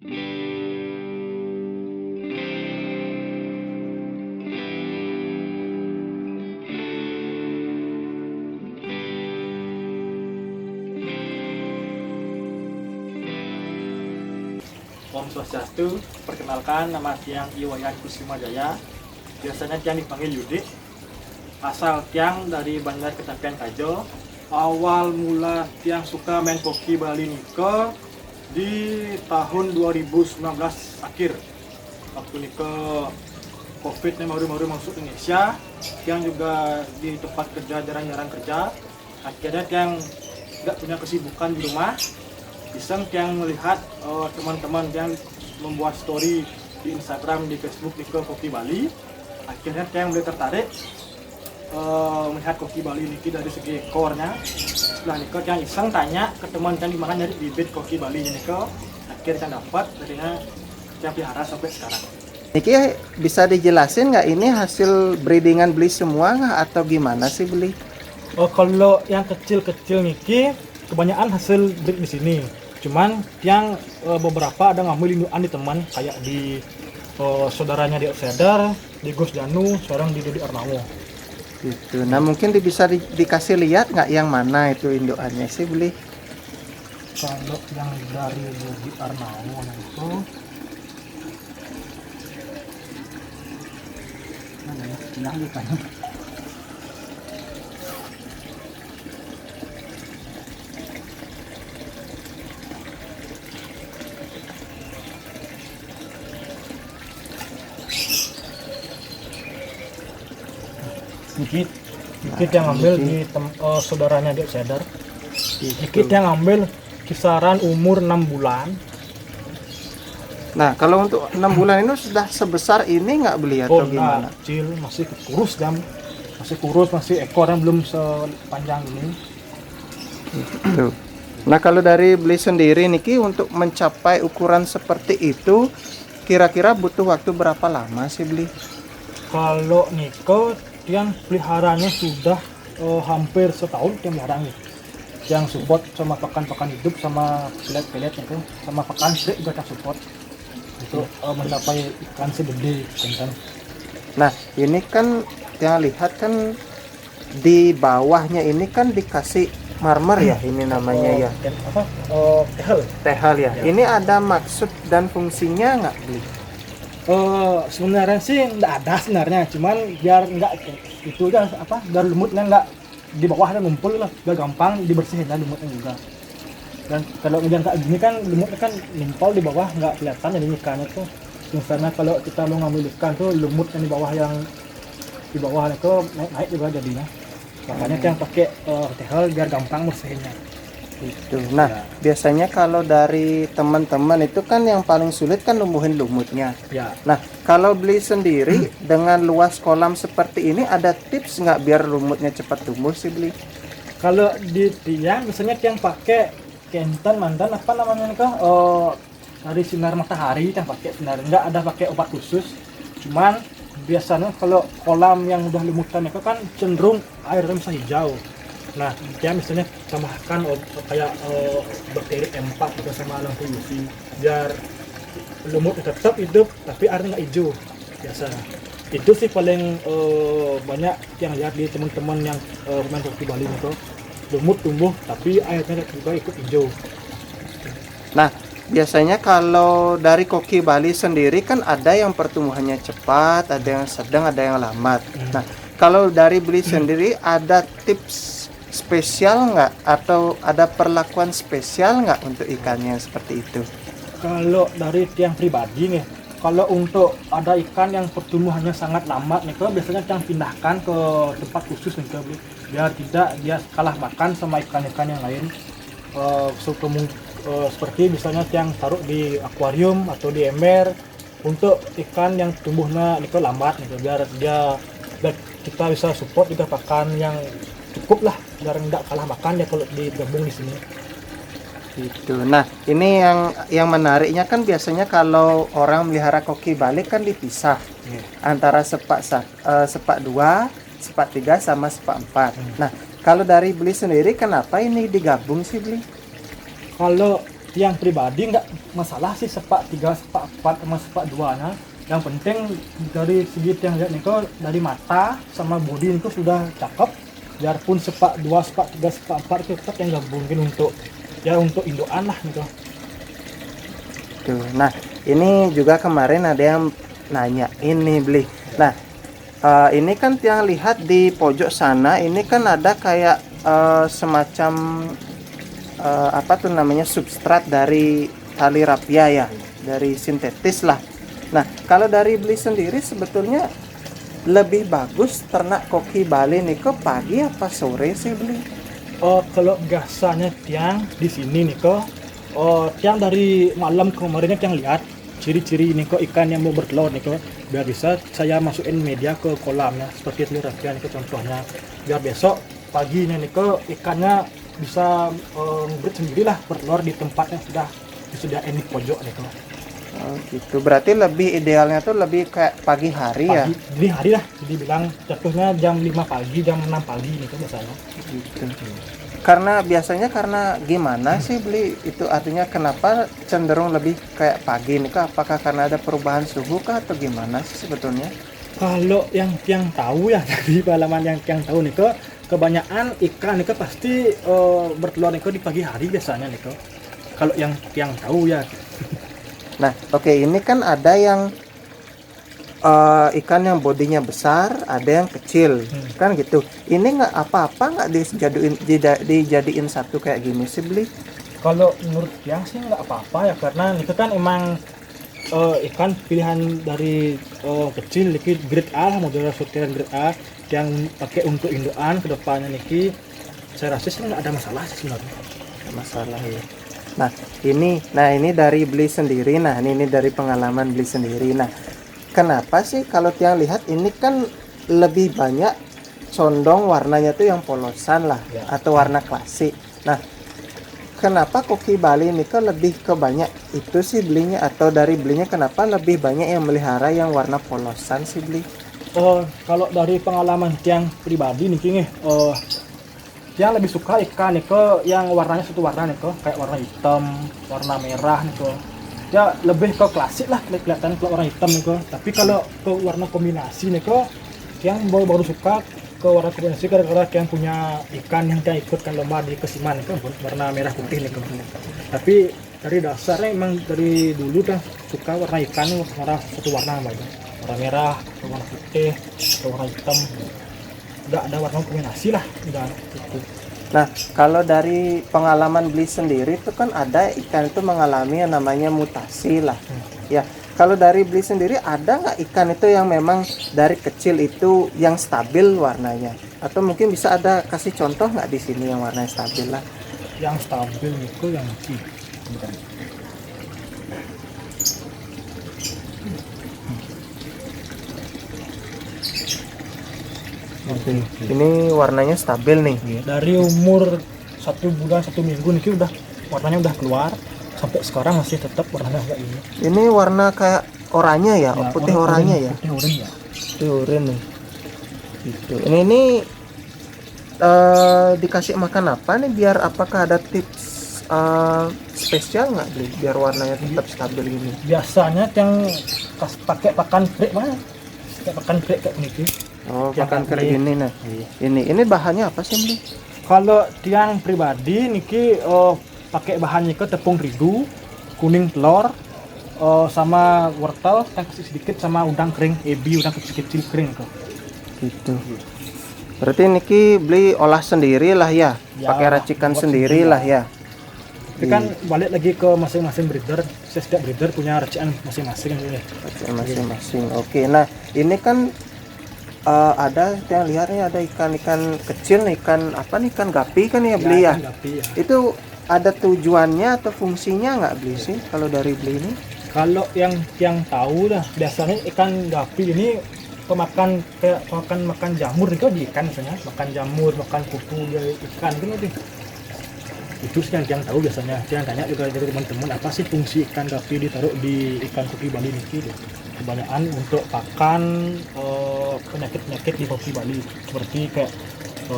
Om Swastiastu, perkenalkan nama Tiang Iwayan Kusuma Jaya, biasanya Tiang dipanggil Yudi. Asal Tiang dari Bandar Ketapian Kajo. Awal mula Tiang suka main koki Bali Nike di tahun 2019 akhir. Waktu Nike COVID-nya baru-baru masuk Indonesia, Tiang juga di tempat kerja jarang-jarang kerja. Akhirnya Tiang nggak punya kesibukan di rumah. Iseng Tiang melihat teman-teman yang membuat story di Instagram, di Facebook Nike Koki Bali. Akhirnya Tiang mulai tertarik melihat koki Bali Nike dari segi ekornya. Setelah Nike Tiang iseng tanya ke teman Tiang di mana nyari bibit koki Bali Nike. Akhirnya Tiang dapat, jadinya Tiang pelihara sampai sekarang. Niki bisa dijelasin nggak ini hasil breedingan beli semua nggak atau gimana sih beli? Kalau yang kecil-kecil Niki kebanyakan hasil breed di sini. Cuman yang beberapa ada ngambil indukan di teman, kayak di saudaranya di Outsider, di Gus Janu, seorang di Dodi Arnawo. Gitu. Nah mungkin bisa dikasih lihat nggak yang mana itu indukannya sih beli? Kalau yang dari Dodi Arnawo itu mana ya? Yang ditanya. Dikit yang ngambil di saudaranya di Outsider. Dikit yang ngambil kisaran umur 6 bulan. Nah kalau untuk 6 bulan itu sudah sebesar ini nggak beli atau gimana? Kecil, masih kurus jam, masih kurus, masih ekornya belum sepanjang ini. Gitu. Nah kalau dari beli sendiri Niki untuk mencapai ukuran seperti itu kira-kira butuh waktu berapa lama sih beli? Kalau Niko yang peliharanya sudah hampir setahun yang peliharaan, yang support sama pakan-pakan hidup sama pelet-pelet itu sama pakan strik juga tak support untuk mencapai ikan segede kan. Nah ini kan yang lihat kan di bawahnya ini kan dikasih marmer ya ini namanya ya apa tehal ya. Ya. Ini ada maksud dan fungsinya nggak beli? Sebenarnya sih nggak ada sebenarnya, cuman biar nggak itu aja apa, biar lumutnya nggak di bawah ada ngumpul lah, biar gampang dibersihin lah lumutnya juga. Dan kalau hujan kayak gini kan lumutnya kan nimpal di bawah nggak kelihatan jadi ikannya tuh. Misalnya kalau kita mau ngambil ikan tuh lumut yang di bawah itu naik juga jadinya. Makanya yang pakai tehel biar gampang bersihinnya. Itu. Nah, biasanya kalau dari teman-teman itu kan yang paling sulit kan numbuhin lumutnya. Ya. Nah, kalau beli sendiri dengan luas kolam seperti ini ada tips nggak biar lumutnya cepat tumbuh sih beli? Kalau di tiang biasanya yang pakai kentan mandan apa namanya nih dari sinar matahari yang pakai sinar, nggak ada pakai obat khusus. Cuman biasanya kalau kolam yang udah lumutan itu kan cenderung airnya bisa hijau. Nah, dia misalnya tambahkan kayak bakteri M4 juga sama lampu UV biar lumut tetap hidup tapi airnya nggak hijau biasa. Itu sih paling banyak yang lihat di teman-teman yang pemain koki Bali itu, lumut tumbuh tapi airnya juga ikut hijau. Nah, biasanya kalau dari koki Bali sendiri kan ada yang pertumbuhannya cepat, ada yang sedang, ada yang lambat. Nah, kalau dari beli sendiri ada tips spesial nggak atau ada perlakuan spesial nggak untuk ikannya seperti itu? Kalau dari tiang pribadi nih, kalau untuk ada ikan yang pertumbuhannya sangat lambat nih, kalau biasanya yang pindahkan ke tempat khusus nih, biar tidak dia kalah makan sama ikan-ikan yang lain. Seperti misalnya yang taruh di akuarium atau di ember untuk ikan yang tumbuhnya itu lambat gitu, biar kita bisa support juga pakan yang cukup lah, biar nggak kalah makan ya kalau digabung di sini. Gitu. Nah, ini yang menariknya kan biasanya kalau orang melihara koki Bali kan dipisah antara sepak 2, sepak 3 sama sepak 4. Nah, kalau dari beli sendiri kenapa ini digabung sih beli? Kalau tiang pribadi nggak masalah sih sepak 3, sepak 4 sama sepak 2 nya. Yang penting dari segi tiang lihat niko dari mata sama bodi itu sudah cakep. Biarpun sepak 2, sepak 3, sepak 4 itu tetap yang gabungin untuk untuk indukan lah niko. Tuh. Nah, ini juga kemarin ada yang nanya ini beli. Nah, ini kan yang lihat di pojok sana, ini kan ada kayak semacam apa tuh namanya substrat dari tali rapia ya, dari sintetis lah. Nah, kalau dari beli sendiri sebetulnya lebih bagus ternak koki Bali nih ke pagi apa sore sih beli? Kalau biasanya tiang di sini nih tiang dari malam kemarinnya tiang lihat ciri-ciri nih ikan yang mau bertelur nih biar bisa saya masukin media ke kolamnya seperti telur rapia nih contohnya, biar besok paginya nih ikannya bisa sendirilah bertelur di tempat yang sudah disediakan di pojok nih. Oh gitu, berarti lebih idealnya tuh lebih kayak pagi hari ya? Jadi hari lah, jadi bilang jatuhnya jam 5 pagi, jam 6 pagi nih biasanya. Gitu. Karena biasanya karena gimana sih beli itu artinya kenapa cenderung lebih kayak pagi nih kak? Apakah karena ada perubahan suhu kah atau gimana sih sebetulnya? Kalau yang tahu ya dari pengalaman yang tahu nih kebanyakan ikan nih pasti bertelur nih di pagi hari biasanya nih kalau yang tahu ya. Nah oke, ini kan ada yang ikan yang bodinya besar, ada yang kecil, kan gitu. Ini nggak apa-apa nggak dijadiin satu kayak gini sih beli? Kalau menurut yang sih nggak apa-apa ya, karena itu kan emang ikan pilihan dari kecil niki grade A lah, model sortiran grade A yang pakai untuk indukan kedepannya niki. Saya rasa sih nggak ada masalah sih sebenarnya. Masalah ya. Nah ini dari beli sendiri. Nah ini dari pengalaman beli sendiri. Nah kenapa sih kalau tiang lihat ini kan lebih banyak condong warnanya tuh yang polosan lah ya, atau warna klasik. Nah kenapa koki Bali ini kan lebih ke banyak itu sih belinya, atau dari belinya kenapa lebih banyak yang melihara yang warna polosan sih beli? Kalau dari pengalaman tiang pribadi nih tiang lebih suka ikan nih yang warnanya satu warna nih kayak warna hitam, warna merah nih ya lebih ke klasik lah kelihatan kalau warna hitam nih tapi kalau ke warna kombinasi nih yang baru suka ke warna kombinasi gara-gara yang punya ikan yang ikutkan lomba di Kesiman nih warna merah putih nih tapi dari dasarnya emang dari dulu kan suka warna ikan warna satu warna aja, warna merah, warna putih, warna hitam, nggak ada warna kombinasi lah udah gitu. Nah, kalau dari pengalaman beli sendiri itu kan ada ikan itu mengalami yang namanya mutasi lah. Ya, kalau dari beli sendiri ada nggak ikan itu yang memang dari kecil itu yang stabil warnanya? Atau mungkin bisa ada kasih contoh nggak di sini yang warnanya stabil lah? Yang stabil itu yang ini. Ini warnanya stabil nih. Dari umur 1 bulan 1 minggu nih udah warnanya udah keluar sampai sekarang masih tetap warnanya kayak ini. Ini warna kayak oranye ya, putih oranye ya. Putih oranye ya. Putih oranye nih. Gitu. Ini dikasih makan apa nih biar apakah ada tips spesial nggak beli biar warnanya tetap stabil ini? Biasanya yang pakai pakan krek mana? Pakai pakan krek kayak gini. Oh, pakan kering ini nah. Ini bahannya apa sih, beli? Kalau tiang pribadi niki pakai bahannya ke tepung terigu, kuning telur, sama wortel, yang kasih sedikit sama udang kering, ebi udang kecil-kecil kering kok. Gitu. Berarti niki beli olah sendiri lah ya, pakai racikan sendiri lah ya. Tapi kan balik lagi ke masing-masing breeder, setiap breeder punya racikan masing-masing ya. Racikan masing-masing. Oke, nah ini kan ada yang lihatnya ada ikan-ikan kecil, ikan apa nih, ikan gapi kan ya beli ya? Gapi, ya. Itu ada tujuannya atau fungsinya nggak beli sih kalau dari beli ini? Kalau yang tahu dah biasanya ikan gapi ini pemakan kayak makan jamur itu di ikan misalnya, makan jamur, makan kuku dari ikan gitu. Itu sih yang tahu biasanya. Yang tanya juga dari teman-teman apa sih fungsi ikan gapi ditaruh di ikan koki Bali ini? Kebanyakan untuk pakan penyakit-penyakit di koki Bali seperti kayak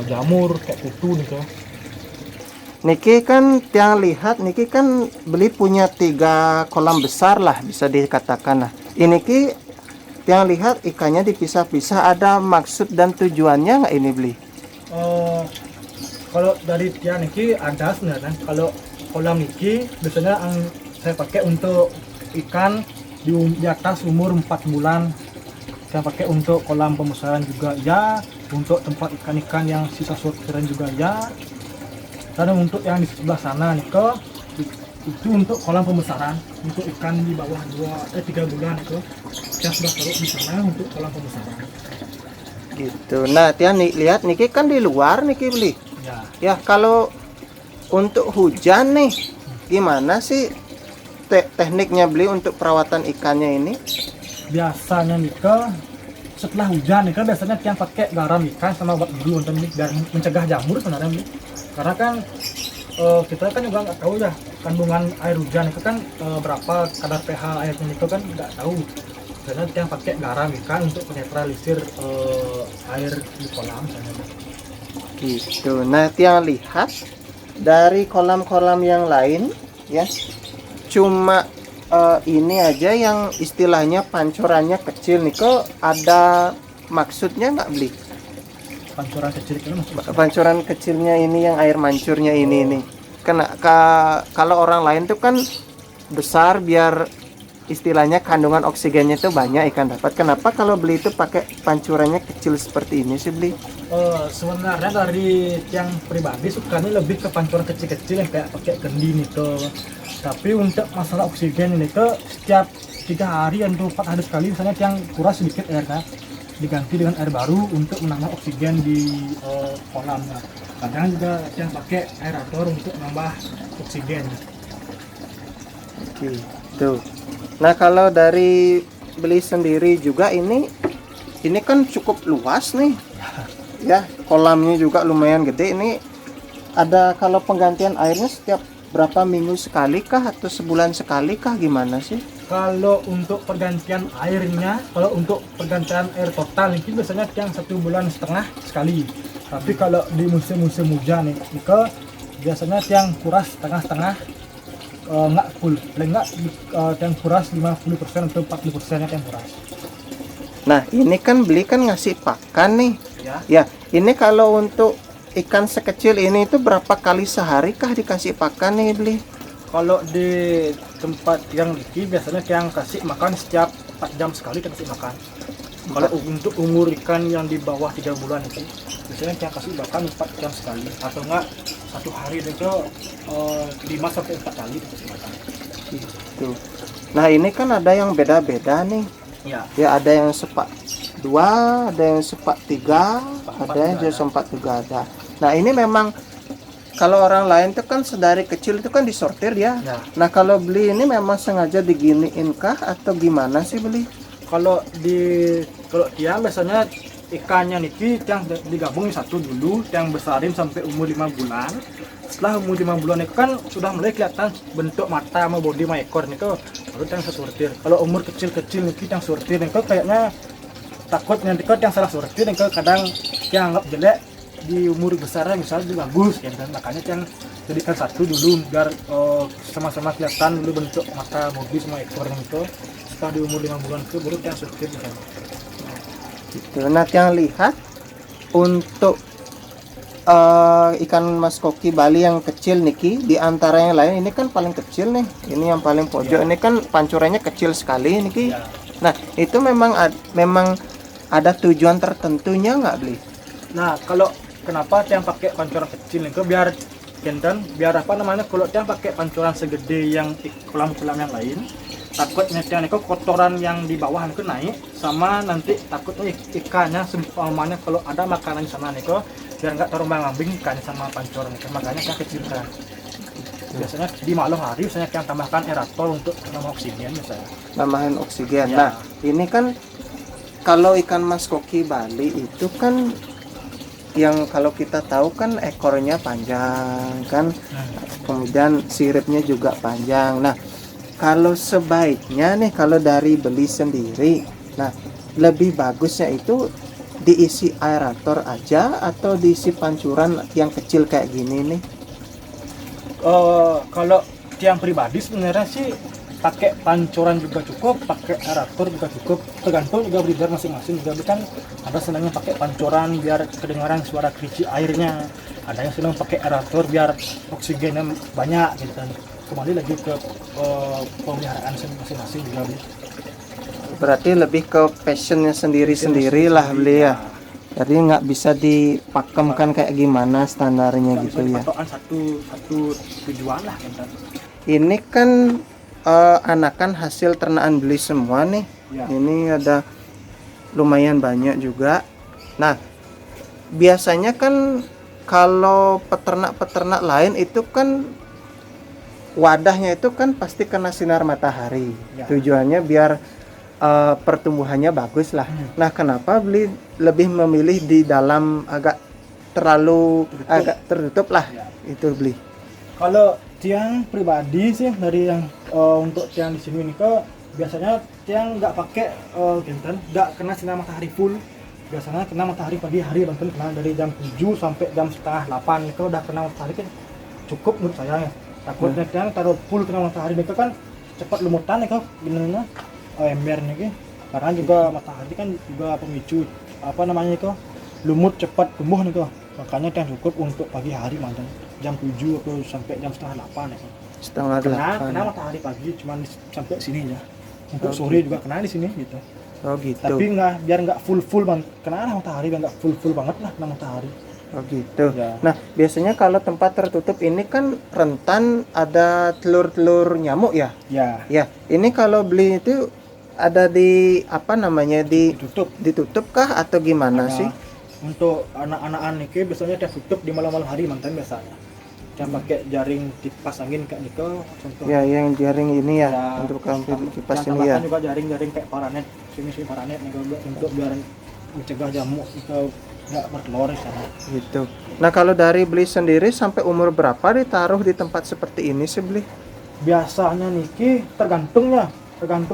jamur, kayak kutu gitu. Niki kan tiang lihat niki kan beli punya 3 kolam besar lah bisa dikatakan. Nah, ini ki tiang lihat ikannya dipisah-pisah, ada maksud dan tujuannya nggak ini beli? Kalau dari tiang niki ada sebenarnya. Kalau kolam niki biasanya yang saya pakai untuk ikan di atas umur 4 bulan. Saya pakai untuk kolam pembesaran juga ya, untuk tempat ikan-ikan yang sisa sortiran juga ya. Dan untuk yang di sebelah sana nih itu untuk kolam pembesaran untuk ikan di bawah 3 bulan itu yang sudah taruh di sana untuk kolam pembesaran. Gitu. Nah, tiang lihat niki kan di luar niki beli. Ya, Ya, kalau untuk hujan nih gimana sih tekniknya beli untuk perawatan ikannya ini? biasanya nih setelah hujan nih biasanya yang pakai garam ikan sama obat dulu untuk biar mencegah jamur sebenarnya nih. Karena kan kita kan juga nggak tahu ya kandungan air hujan itu kan berapa kadar pH airnya itu kan nggak tahu. Karena yang pakai garam ikan untuk menetralisir air di kolam misalnya. Gitu. Nah, tiang lihat dari kolam-kolam yang lain ya cuma ini aja yang istilahnya pancurannya kecil nih, kok ada maksudnya nggak beli? Pancuran kecil itu maksudnya. Pancuran kecilnya ini yang air mancurnya ini nih. Kalau orang lain tuh kan besar biar istilahnya kandungan oksigennya itu banyak ikan dapat. Kenapa kalau beli itu pakai pancurannya kecil seperti ini sih beli? Sebenarnya dari yang pribadi sukanya lebih ke pancuran kecil-kecil yang kayak pakai kendi nih tapi untuk masalah oksigen ini setiap 3 hari atau 4 hari sekali misalnya yang kuras sedikit airnya diganti dengan air baru untuk menambah oksigen di kolamnya. Kadang juga yang pakai aerator untuk menambah oksigen. Gitu. Nah, kalau dari beli sendiri juga ini kan cukup luas nih. Ya, kolamnya juga lumayan gede. Ini ada kalau penggantian airnya setiap berapa minggu sekali kah atau sebulan sekali kah gimana sih? Kalau untuk pergantian airnya, kalau untuk pergantian air total ini biasanya yang 1,5 bulan sekali. Tapi kalau di musim-musim hujan nih, biasanya yang kuras setengah-setengah, nggak full, paling nggak yang kuras 50% atau 40% yang kuras. Nah, ini kan beli kan ngasih pakan nih. Ya. Ya, ini kalau untuk ikan sekecil ini itu berapa kali sehari kah dikasih pakan nih beli? Kalau di tempat yang Riki biasanya yang kasih makan setiap 4 jam sekali kita kasih makan. Kalau untuk umur ikan yang di bawah 3 bulan itu biasanya yang kasih makan 4 jam sekali atau enggak 1 hari itu 5 sampai 4 kali dikasih makan. Gitu. Nah, ini kan ada yang beda-beda nih. Ya. Ya, ada yang sepak 2, ada yang sepak 3, ada yang sepak 3 ada. Nah, ini memang kalau orang lain itu kan sedari kecil itu kan disortir ya. Ya. Nah, kalau beli ini memang sengaja diginiin kah atau gimana sih beli? Kalau dia biasanya ikannya niki yang digabung satu dulu, yang besarin sampai umur 5 bulan. Setelah umur 5 bulan itu kan sudah mulai kelihatan bentuk mata sama bodi sama ekor nih baru yang sortir. Kalau umur kecil-kecil niki yang sortir nih kayaknya takut nanti yang salah sortir nih kadang yang anggap jelek di umur besarnya misalnya juga bagus kan, makanya yang jadikan satu dulu biar sama-sama kelihatan dulu bentuk mata bodi sama ekor itu. Setelah di umur 5 bulan itu baru yang sortir kan. Gitu. Nah, yang lihat untuk ikan mas koki Bali yang kecil niki di antara yang lain ini kan paling kecil nih. Ini yang paling pojok ini kan pancurannya kecil sekali niki. Ya. Nah, itu memang ada tujuan tertentunya nggak beli? Nah, kalau kenapa yang pakai pancuran kecil itu biar apa namanya, kalau yang pakai pancuran segede yang kolam-kolam yang lain takutnya yang itu kotoran yang di bawah itu naik sama nanti takutnya ikannya semuanya kalau ada makanan di sana nih biar nggak terombang-ambing ikannya sama pancuran itu, makanya yang kecilkan. Biasanya di malam hari misalnya yang tambahkan aerator untuk menambah oksigen misalnya. Tambahan oksigen. Ya. Nah, ini kan kalau ikan mas koki Bali itu kan yang kalau kita tahu kan ekornya panjang kan, kemudian siripnya juga panjang. Nah, kalau sebaiknya nih kalau dari beli sendiri, nah lebih bagusnya itu diisi aerator aja atau diisi pancuran yang kecil kayak gini nih? Kalau tiang pribadi sebenarnya sih pakai pancoran juga cukup, pakai aerator juga cukup, tergantung juga breeder masing-masing juga. Kan ada senangnya pakai pancoran biar kedengaran suara kericik airnya, ada yang senang pakai aerator biar oksigennya banyak gitu kan. Kembali lagi ke pemeliharaan masing-masing juga. Berarti lebih ke passionnya sendiri-sendiri lah beli ya. Jadi nggak bisa dipakemkan kayak gimana standarnya gitu ya. Patokan satu tujuan lah kan. Ini kan anakan hasil ternakan beli semua nih. Ya. Ini ada lumayan banyak juga. Nah, biasanya kan kalau peternak-peternak lain itu kan wadahnya itu kan pasti kena sinar matahari. Ya. Tujuannya biar pertumbuhannya bagus lah. Nah, kenapa beli lebih memilih di dalam agak tertutup lah? Ya. Itu beli. Kalau tiang pribadi sih dari yang untuk tiang di sini nih kok biasanya tiang nggak pakai genten, nggak kena sinar matahari full. Biasanya kena matahari pagi hari banten kena dari jam 7 sampai jam setengah 8 nih, kalau udah kena matahari kan cukup menurut saya ya. Takutnya tiang taruh full kena matahari nih kan cepat lumutan nih kok gimana ember nih karena juga matahari kan juga pemicu apa namanya kok lumut cepat tumbuh nih kok. Makanya tiang cukup untuk pagi hari mantan jam 7 atau sampai jam setengah 8 ya. Setengah Kena 8. matahari pagi cuman sampai sini ya. Untuk sore juga kena di sini gitu. Oh gitu. Tapi biar nggak full bang, kena lah matahari biar nggak full banget lah kena matahari. Oh gitu. Ya. Nah, biasanya kalau tempat tertutup ini kan rentan ada telur-telur nyamuk ya? Ya. Ya, ini kalau beli itu ada di apa namanya ditutup kah atau gimana Ada. sih? Untuk anak-anak nih biasanya dia tutup di malam-malam hari mantan biasanya. Dia pakai jaring kipas angin kayak niko contoh. Ya, yang jaring ini ya, Ya, untuk kampung kipas yang ini ya. tambahkan juga jaring-jaring kayak paranet, sini paranet nih juga untuk biar mencegah jamuk itu nggak bertelur di sana. Gitu. Nah, kalau dari beli sendiri sampai umur berapa ditaruh di tempat seperti ini sih beli? Biasanya niki tergantung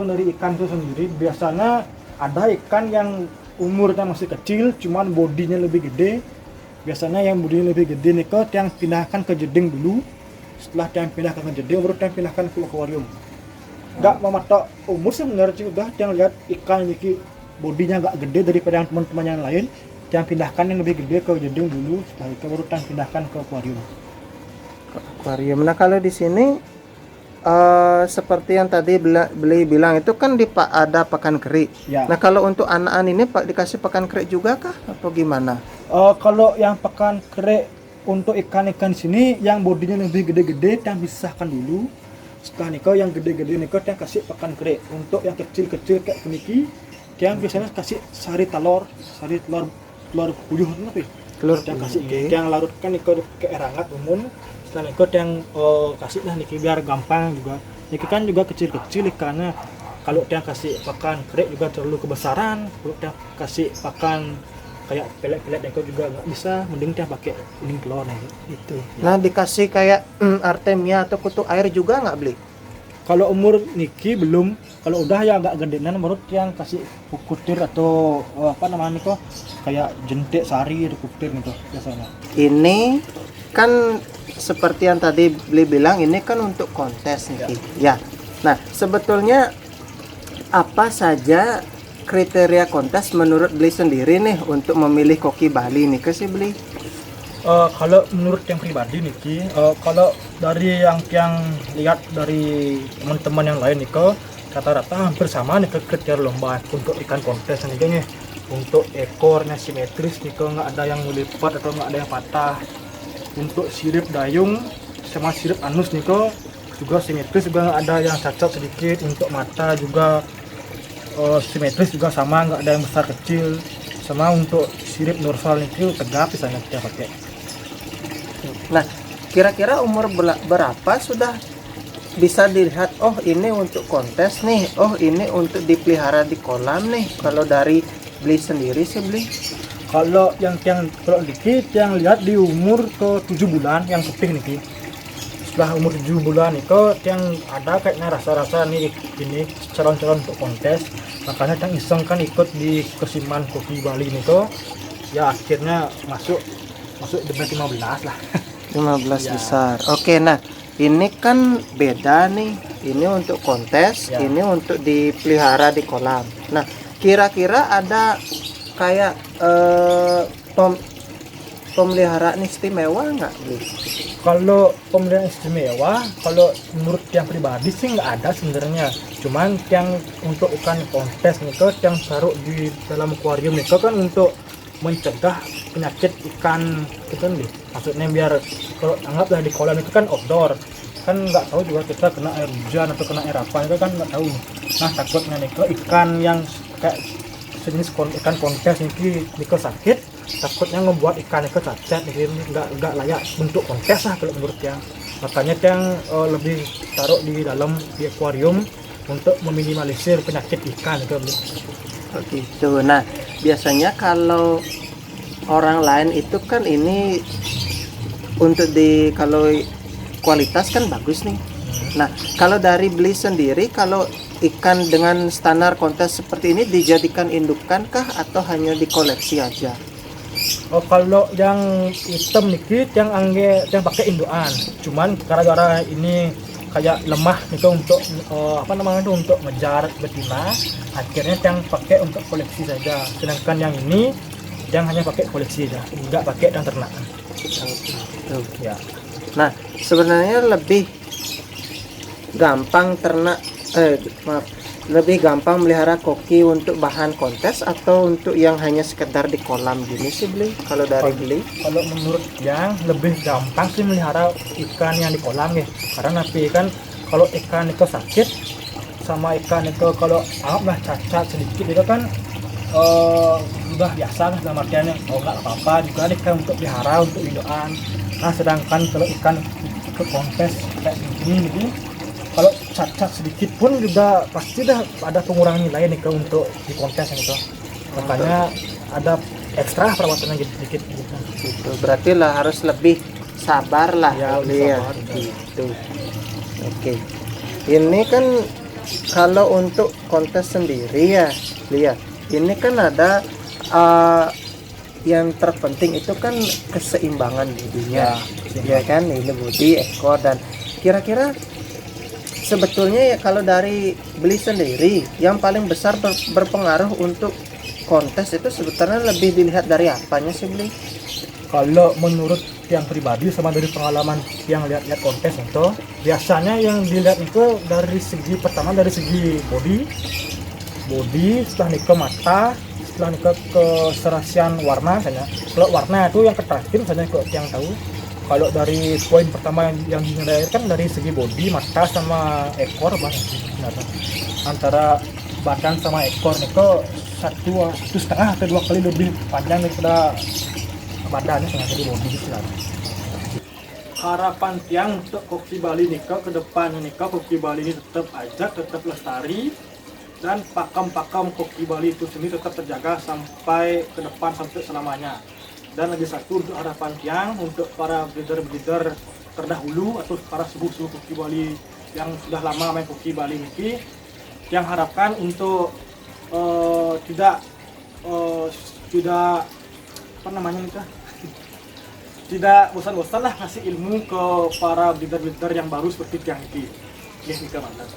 dari ikan itu sendiri. Biasanya ada ikan yang umurnya masih kecil cuman bodinya lebih gede. Biasanya yang bodinya lebih gede nih kok yang pindahkan ke jeding dulu. Setelah yang pindahkan ke jeding baru yang pindahkan ke akuarium. Nggak mematok umur sebenarnya juga yang lihat ikan niki bodinya nggak gede daripada yang teman-teman yang lain. Yang pindahkan yang lebih gede ke jeding dulu, setelah itu baru yang pindahkan ke akuarium. Akuarium. Nah, kalau di sini seperti yang tadi beli bilang itu kan ada pakan keri. Ya. Nah, kalau untuk anak-anak ini Pak dikasih pakan keri juga kah atau gimana? Kalau yang pakan kere untuk ikan-ikan sini yang bodinya lebih gede-gede yang pisahkan dulu. Setelah niko yang gede-gede niko yang kasih pakan kere. Untuk yang kecil-kecil kayak peniki yang biasanya kasih sari telur puyuh tapi Telur yang kasih puyuh. yang larutkan niko ke air hangat umum. Setelah niko yang kasih lah niki biar gampang juga. Niki kan juga kecil-kecil ikannya. Kalau yang kasih pakan kere juga terlalu kebesaran. Kalau yang kasih pakan kayak pelet-pelet niko juga nggak bisa, mending dia pakai kuning telur nih itu. Nah, dikasih kayak artemia atau kutu air juga nggak beli? Kalau umur niki belum, kalau udah ya agak gedean baru yang kasih kutir atau apa namanya niko kayak jentik sari atau kutir gitu biasanya. Ini kan seperti yang tadi beli bilang ini kan untuk kontes nih. Ya. Nah, sebetulnya apa saja kriteria kontes menurut beli sendiri nih untuk memilih koki Bali nih ke sih beli? Kalau menurut yang pribadi niki, kalau dari yang lihat dari teman-teman yang lain niko rata-rata hampir sama nih kriteria lomba untuk ikan kontes nih. Untuk ekornya simetris niko, nggak ada yang melipat atau nggak ada yang patah. Untuk sirip dayung sama sirip anus niko juga simetris, juga nggak ada yang cacat sedikit. Untuk mata juga simetris juga sama, nggak ada yang besar kecil. Sama untuk sirip dorsal itu tegap misalnya kita pakai. Nah, kira-kira umur berapa sudah bisa dilihat, oh ini untuk kontes nih, oh ini untuk dipelihara di kolam nih? Kalau dari beli sendiri sih beli? Kalau yang kalau dikit yang lihat di umur ke 7 bulan yang putih nih. Setelah umur 7 bulan itu yang ada kayaknya rasa-rasa nih ini calon-calon untuk kontes. Makanya yang iseng kan ikut di kesiman koki Bali nih kok. Ya akhirnya masuk debat 15 lah. 15 Ya. besar. Oke, nah ini kan beda nih. Ini untuk kontes, Ya. ini untuk dipelihara di kolam. Nah, kira-kira ada kayak pemeliharaan istimewa nggak, Bu? Kalau pemeliharaan istimewa, kalau menurut yang pribadi sih nggak ada sebenarnya. Cuman yang untuk ikan kontes itu yang taruh di dalam akuarium itu kan untuk mencegah penyakit ikan itu kan nih. Maksudnya biar kalau anggaplah di kolam itu kan outdoor, kan nggak tahu juga kita kena air hujan atau kena air apa itu kan nggak tahu. Nah takutnya nih kalau ikan yang kayak sejenis ikan kontes ini sakit, takutnya membuat ikan itu cacat, jadi nggak layak untuk kontes lah kalau menurut yang. Makanya yang lebih taruh di dalam di akuarium untuk meminimalisir penyakit ikan itu. Begitu. Nah, biasanya kalau orang lain itu kan ini untuk kalau kualitas kan bagus nih. Nah, kalau dari beli sendiri, kalau ikan dengan standar kontes seperti ini dijadikan indukan kah atau hanya dikoleksi aja? Oh, kalau yang hitam dikit yang yang pakai indukan. Cuman gara-gara ini kayak lemah itu untuk apa namanya itu untuk ngejar betina, akhirnya yang pakai untuk koleksi saja. Sedangkan yang ini yang hanya pakai koleksi saja, nggak pakai yang ternak. Tuh. Ya. Nah, sebenarnya lebih gampang lebih gampang melihara koki untuk bahan kontes atau untuk yang hanya sekedar di kolam gini sih, beli? Kalau dari beli? Kalau menurut yang lebih gampang sih melihara ikan yang di kolam ya, karena tapi kan kalau ikan itu sakit sama ikan itu kalau anggaplah cacat sedikit itu kan udah biasa lah dalam artiannya, nggak apa-apa juga ikan untuk pelihara untuk indukan. Nah sedangkan kalau ikan ke kontes kayak gini kalau cacat sedikit pun juga pasti dah ada pengurangan nilai nih untuk di kontes gitu. Makanya ada ekstra perawatannya sedikit gitu. Gitu. Berarti lah harus lebih sabar lah. Ya, Beli lebih ya. sabar, Gitu. Oke. Ini kan kalau untuk kontes sendiri ya, lihat. Ini kan ada yang terpenting itu kan keseimbangan bodinya. Ya kan, ini bodi, ekor, dan kira-kira sebetulnya ya kalau dari beli sendiri yang paling besar berpengaruh untuk kontes itu sebetulnya lebih dilihat dari apanya sih, beli? Kalau menurut yang pribadi sama dari pengalaman yang lihat-lihat kontes itu, biasanya yang dilihat itu dari segi pertama dari segi body, setelah ke mata, setelah ke serasian warna saja. Kalau warna itu yang terakhir saja yang tahu. Kalau dari poin pertama yang dinilai kan dari segi body, mata sama ekor bang, antara badan sama ekor itu satu setengah atau 2 kali lebih panjang daripada badannya sama dari body gitu lah. Harapan tiang untuk koki Bali Nika ke depan Nika koki Bali ini tetap lestari, dan pakem koki Bali itu sendiri tetap terjaga sampai ke depan sampai selamanya. Dan lagi satu untuk harapan tiang untuk para breeder terdahulu atau para subuh-subuh koki Bali yang sudah lama main koki Bali ini, yang harapkan untuk tidak apa namanya itu, tidak bosan-bosan lah ngasih ilmu ke para breeder yang baru seperti tiang ini. Ya, mantap.